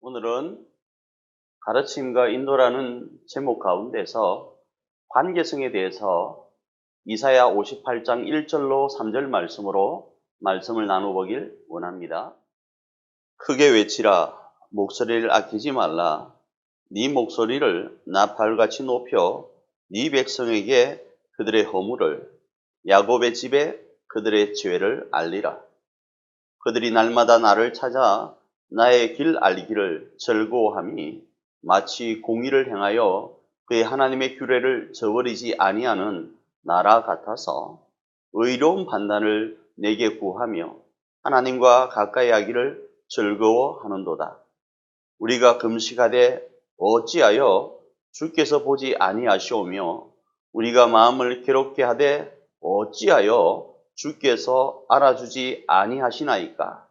오늘은 가르침과 인도라는 제목 가운데서 관계성에 대해서 이사야 58장 1절로 3절 말씀으로 말씀을 나눠보길 원합니다. 크게 외치라. 목소리를 아끼지 말라. 네 목소리를 나팔같이 높여 네 백성에게 그들의 허물을, 야곱의 집에 그들의 죄를 알리라. 그들이 날마다 나를 찾아 나의 길 알기를 즐거워함이 마치 공의를 행하여 그의 하나님의 규례를 저버리지 아니하는 나라 같아서 의로운 판단을 내게 구하며 하나님과 가까이 하기를 즐거워하는도다. 우리가 금식하되 어찌하여 주께서 보지 아니하시오며 우리가 마음을 괴롭게 하되 어찌하여 주께서 알아주지 아니하시나이까.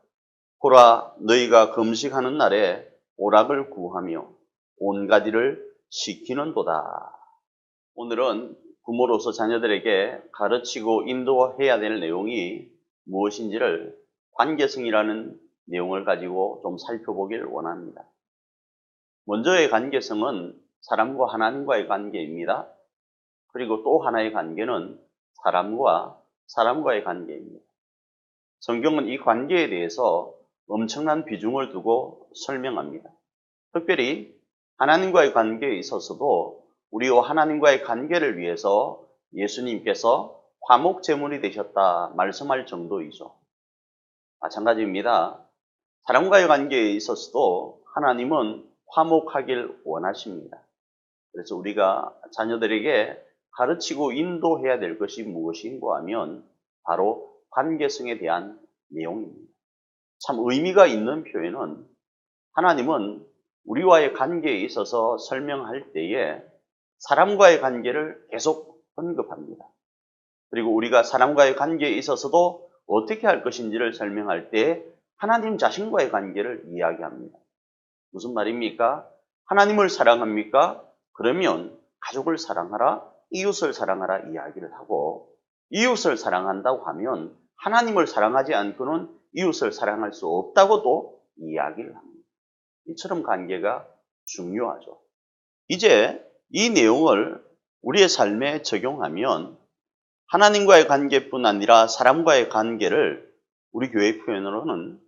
보라, 너희가 금식하는 날에 오락을 구하며 온갖 일을 시키는도다. 오늘은 부모로서 자녀들에게 가르치고 인도해야 될 내용이 무엇인지를 관계성이라는 내용을 가지고 좀 살펴보길 원합니다. 먼저의 관계성은 사람과 하나님과의 관계입니다. 그리고 또 하나의 관계는 사람과 사람과의 관계입니다. 성경은 이 관계에 대해서 엄청난 비중을 두고 설명합니다. 특별히 하나님과의 관계에 있어서도 우리와 하나님과의 관계를 위해서 예수님께서 화목제물이 되셨다 말씀할 정도이죠. 마찬가지입니다. 사람과의 관계에 있어서도 하나님은 화목하길 원하십니다. 그래서 우리가 자녀들에게 가르치고 인도해야 될 것이 무엇인가 하면 바로 관계성에 대한 내용입니다. 참 의미가 있는 표현은 하나님은 우리와의 관계에 있어서 설명할 때에 사람과의 관계를 계속 언급합니다. 그리고 우리가 사람과의 관계에 있어서도 어떻게 할 것인지를 설명할 때 하나님 자신과의 관계를 이야기합니다. 무슨 말입니까? 하나님을 사랑합니까? 그러면 가족을 사랑하라, 이웃을 사랑하라 이야기를 하고, 이웃을 사랑한다고 하면 하나님을 사랑하지 않고는 이웃을 사랑할 수 없다고도 이야기를 합니다. 이처럼 관계가 중요하죠. 이제 이 내용을 우리의 삶에 적용하면 하나님과의 관계뿐 아니라 사람과의 관계를 우리 교회 표현으로는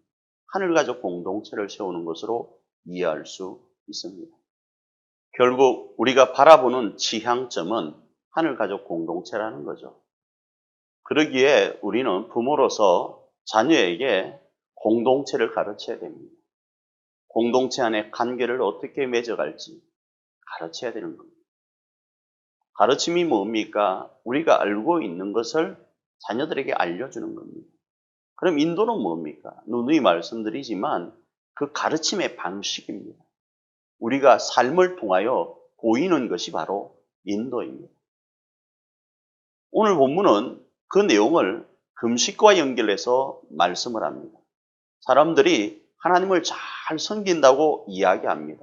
하늘가족 공동체를 세우는 것으로 이해할 수 있습니다. 결국 우리가 바라보는 지향점은 하늘가족 공동체라는 거죠. 그러기에 우리는 부모로서 자녀에게 공동체를 가르쳐야 됩니다. 공동체 안에 관계를 어떻게 맺어갈지 가르쳐야 되는 겁니다. 가르침이 뭡니까? 우리가 알고 있는 것을 자녀들에게 알려주는 겁니다. 그럼 인도는 뭡니까? 누누이 말씀드리지만 그 가르침의 방식입니다. 우리가 삶을 통하여 보이는 것이 바로 인도입니다. 오늘 본문은 그 내용을 금식과 연결해서 말씀을 합니다. 사람들이 하나님을 잘 섬긴다고 이야기합니다.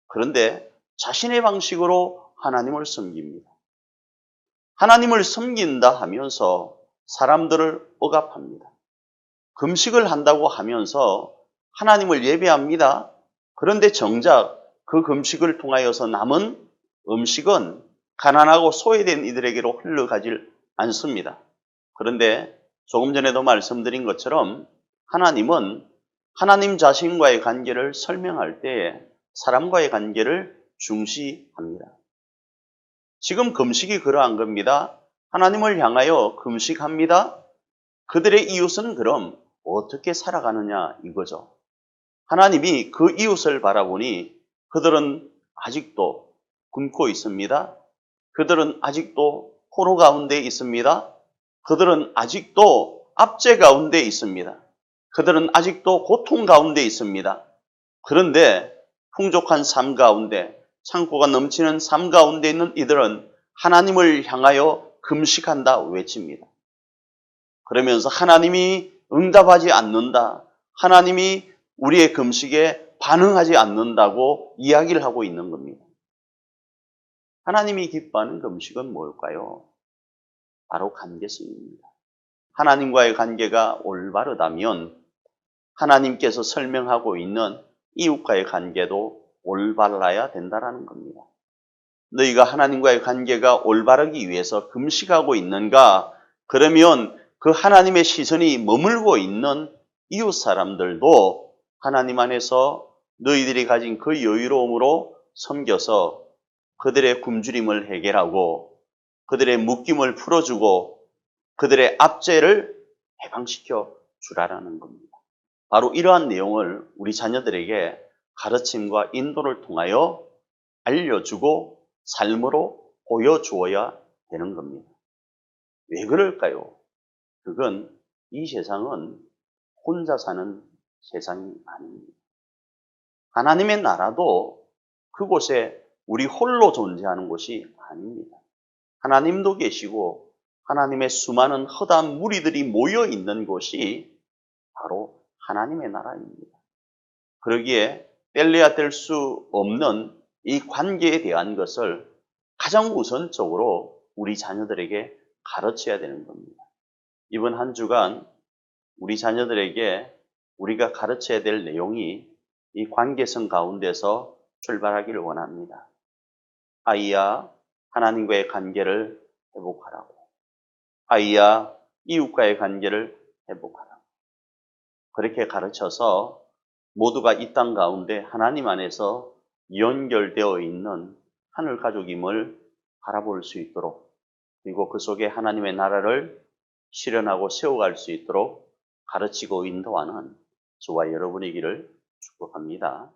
그런데 자신의 방식으로 하나님을 섬깁니다. 하나님을 섬긴다 하면서 사람들을 억압합니다. 금식을 한다고 하면서 하나님을 예배합니다. 그런데 정작 그 금식을 통하여서 남은 음식은 가난하고 소외된 이들에게로 흘러가질 않습니다. 그런데 조금 전에도 말씀드린 것처럼 하나님은 하나님 자신과의 관계를 설명할 때에 사람과의 관계를 중시합니다. 지금 금식이 그러한 겁니다. 하나님을 향하여 금식합니다. 그들의 이웃은 그럼 어떻게 살아가느냐 이거죠. 하나님이 그 이웃을 바라보니 그들은 아직도 굶고 있습니다. 그들은 아직도 포로 가운데 있습니다. 그들은 아직도 압제 가운데 있습니다. 그들은 아직도 고통 가운데 있습니다. 그런데 풍족한 삶 가운데, 창고가 넘치는 삶 가운데 있는 이들은 하나님을 향하여 금식한다 외칩니다. 그러면서 하나님이 응답하지 않는다. 하나님이 우리의 금식에 반응하지 않는다고 이야기를 하고 있는 겁니다. 하나님이 기뻐하는 금식은 뭘까요? 바로 관계성입니다. 하나님과의 관계가 올바르다면 하나님께서 설명하고 있는 이웃과의 관계도 올바라야 된다라는 겁니다. 너희가 하나님과의 관계가 올바르기 위해서 금식하고 있는가? 그러면 그 하나님의 시선이 머물고 있는 이웃 사람들도 하나님 안에서 너희들이 가진 그 여유로움으로 섬겨서 그들의 굶주림을 해결하고 그들의 묶임을 풀어주고 그들의 압제를 해방시켜 주라라는 겁니다. 바로 이러한 내용을 우리 자녀들에게 가르침과 인도를 통하여 알려주고 삶으로 보여주어야 되는 겁니다. 왜 그럴까요? 그건 이 세상은 혼자 사는 세상이 아닙니다. 하나님의 나라도 그곳에 우리 홀로 존재하는 곳이 아닙니다. 하나님도 계시고 하나님의 수많은 허다한 무리들이 모여 있는 곳이 바로 하나님의 나라입니다. 그러기에 뗄래야 뗄 수 없는 이 관계에 대한 것을 가장 우선적으로 우리 자녀들에게 가르쳐야 되는 겁니다. 이번 한 주간 우리 자녀들에게 우리가 가르쳐야 될 내용이 이 관계성 가운데서 출발하기를 원합니다. 아이야, 하나님과의 관계를 회복하라고. 아이야, 이웃과의 관계를 회복하라고. 그렇게 가르쳐서 모두가 이 땅 가운데 하나님 안에서 연결되어 있는 하늘 가족임을 바라볼 수 있도록, 그리고 그 속에 하나님의 나라를 실현하고 세워갈 수 있도록 가르치고 인도하는 저와 여러분이기를 축복합니다.